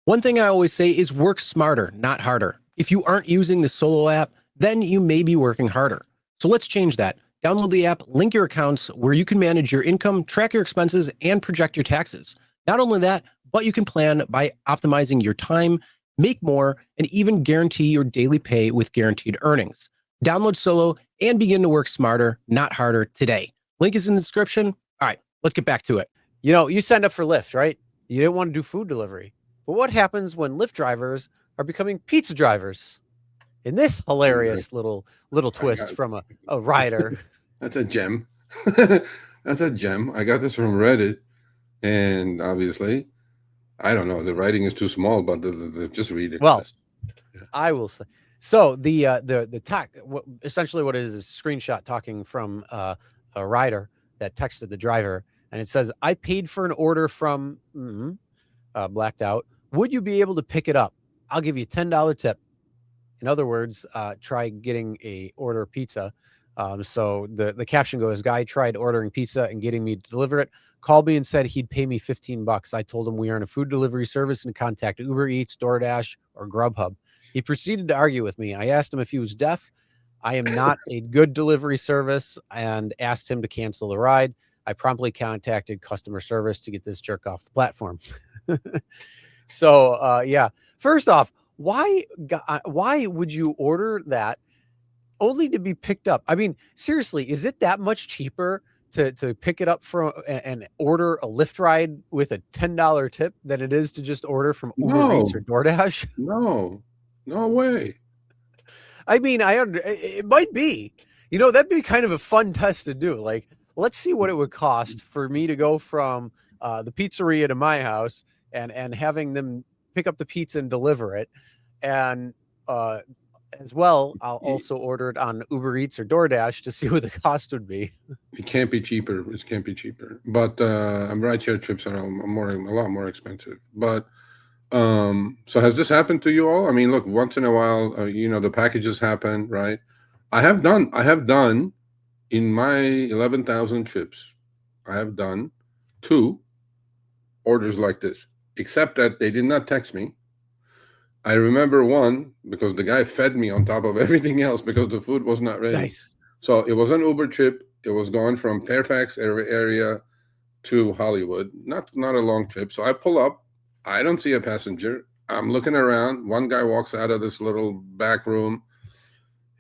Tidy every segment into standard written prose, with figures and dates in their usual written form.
One thing I always say is work smarter, not harder. If you aren't using the Solo app, then you may be working harder. So let's change that. Download the app, link your accounts where you can manage your income, track your expenses, and project your taxes. Not only that, but you can plan by optimizing your time, make more, and even guarantee your daily pay with guaranteed earnings. Download Solo and begin to work smarter, not harder today. Link is in the description. All right, let's get back to it. You know, you signed up for Lyft, right? You didn't want to do food delivery. But what happens when Lyft drivers are becoming pizza drivers? In this hilarious little twist from a rider. That's a gem. That's a gem. I got this from Reddit, and obviously, I don't know. The writing is too small, but just read it. Well, yeah. I will say. So the tech, essentially what it is screenshot talking from a rider that texted the driver, and it says, "I paid for an order from blacked out. Would you be able to pick it up? I'll give you $10 tip." In other words, try getting a order pizza. So the caption goes, "Guy tried ordering pizza and getting me to deliver it. Called me and said he'd pay me $15. I told him we are in a food delivery service and contact Uber Eats, DoorDash, or Grubhub. He proceeded to argue with me. I asked him if he was deaf. I am not a good delivery service and asked him to cancel the ride. I promptly contacted customer service to get this jerk off the platform." So, yeah. First off, why would you order that only to be picked up? I mean, seriously, is it that much cheaper to pick it up from and order a Lyft ride with a $10 tip than it is to just order from Uber Eats or DoorDash? No way. I mean, it might be, that'd be kind of a fun test to do. Like, let's see what it would cost for me to go from the pizzeria to my house and having them pick up the pizza and deliver it. And as well, I'll also order it on Uber Eats or DoorDash to see what the cost would be. It can't be cheaper. It can't be cheaper. But rideshare trips are a lot more expensive. But so has this happened to you all? I mean, look, once in a while, the packages happen, right? I have done in my 11,000 trips, I have done 2 orders like this, except that they did not text me. I remember one because the guy fed me on top of everything else because the food was not ready. Nice. So it was an Uber trip. It was going from Fairfax area to Hollywood. Not a long trip. So I pull up. I don't see a passenger. I'm looking around. One guy walks out of this little back room.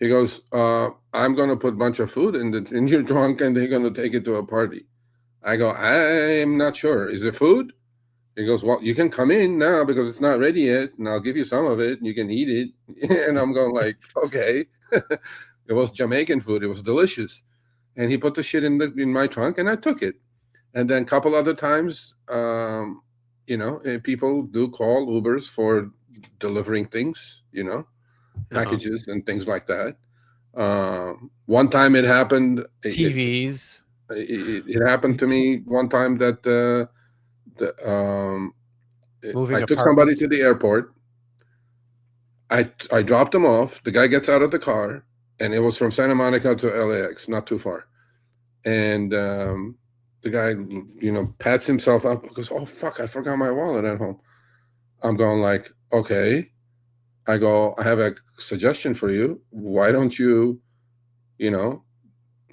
He goes, "I'm going to put a bunch of food in your trunk and they're going to take it to a party." I go, "I'm not sure. Is it food?" He goes, "Well, you can come in now because it's not ready yet, and I'll give you some of it, and you can eat it." And I'm going like, okay. It was Jamaican food. It was delicious. And he put the shit in my trunk, and I took it. And then a couple other times, people do call Ubers for delivering things, packages and things like that. One time it happened. TVs. It happened to me one time that I took somebody to the airport. I dropped them off. The guy gets out of the car, and it was from Santa Monica to LAX, not too far. And the guy, pats himself up because, "Oh fuck, I forgot my wallet at home." I'm going like, okay. I go, "I have a suggestion for you. Why don't you,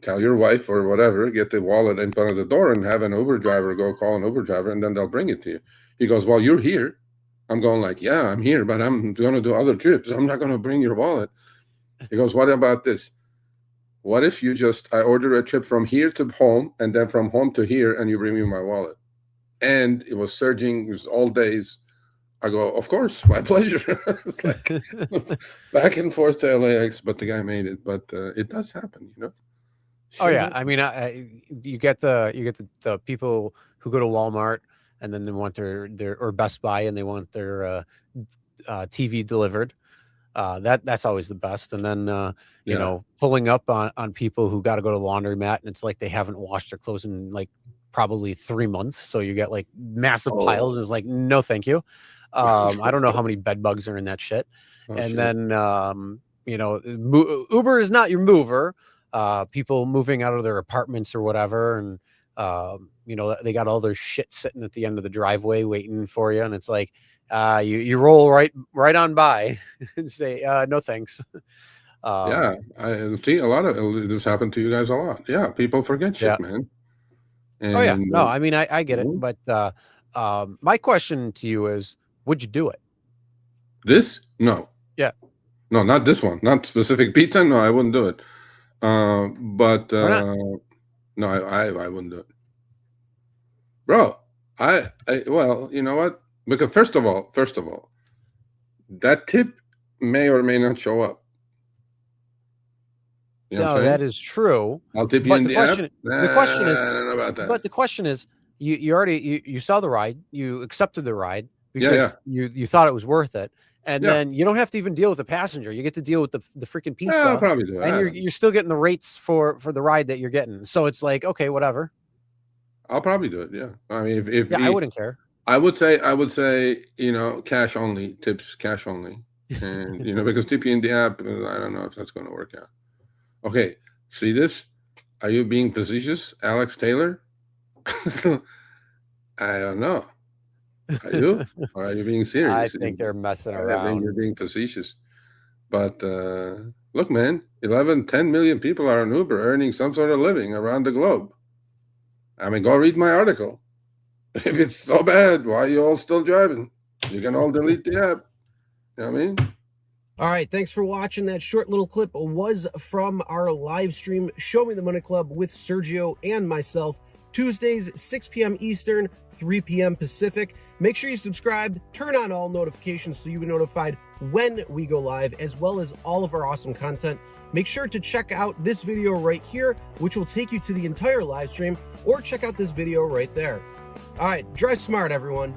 tell your wife or whatever, get the wallet in front of the door and have an Uber driver go call an Uber driver, and then they'll bring it to you." He goes, "Well, you're here." I'm going like, "Yeah, I'm here, but I'm going to do other trips. I'm not going to bring your wallet." He goes, "What about this? What if I order a trip from here to home and then from home to here and you bring me my wallet?" And it was surging. It was all days. I go, "Of course, my pleasure." It's like back and forth to LAX, but the guy made it. But it does happen, Oh yeah, I mean, you get the people who go to Walmart and then they want their or Best Buy and they want their TV delivered. That's always the best. And then pulling up on people who got to go to the laundromat and it's like they haven't washed their clothes in like probably 3 months, so you get like massive piles. It's like, no, thank you. I don't know how many bed bugs are in that shit. Then Uber is not your mover. People moving out of their apartments or whatever, and You know, they got all their shit sitting at the end of the driveway waiting for you, and it's like you roll right on by and say no thanks. Yeah, I see a lot of this happened to you guys a lot. Yeah, people forget shit, Yeah. man. Oh yeah, And no, I mean I get it, Mhm. but my question to you is, would you do it? This? No. Yeah. No, not this one. Not specific pizza. No, I wouldn't do it. But Why not? no, I wouldn't do it, bro. Well, you know what? Because first of all, that tip may or may not show up. You know what No, I'm saying? that is true. I'll tip you But in the the app. question, the question is, I don't know about that. but the question is, you already you saw the ride, you accepted the ride Yeah, because you thought it was worth it, and Yeah. then you don't have to even deal with the passenger. You get to deal with the freaking Yeah, I'll pizza, probably do it. and I you're don't know. you're still getting the rates for the ride that you're getting. So it's like, okay, whatever. I'll probably do it. Yeah. I mean, if Yeah, I wouldn't care. I would say, you know, cash only, tips cash only. And, you know, because tip you in the app, I don't know if that's going to work out. Okay. See this? Are you being facetious, Alex Taylor? So, I don't know. Are you? Or are you being serious? I think they're messing I think around. you're being facetious. But look, man, 10 million people are on Uber earning some sort of living around the globe. I mean, go read my article. If it's so bad, why are you all still driving? You can all delete the app. You know what I mean? All right, thanks for watching. That short little clip was from our live stream, Show Me the Money Club with Sergio and myself, Tuesdays, 6 p.m. Eastern, 3 p.m. Pacific. Make sure you subscribe, turn on all notifications so you'll be notified when we go live, as well as all of our awesome content. Make sure to check out this video right here, which will take you to the entire live stream, or check out this video right there. All right, drive smart, everyone.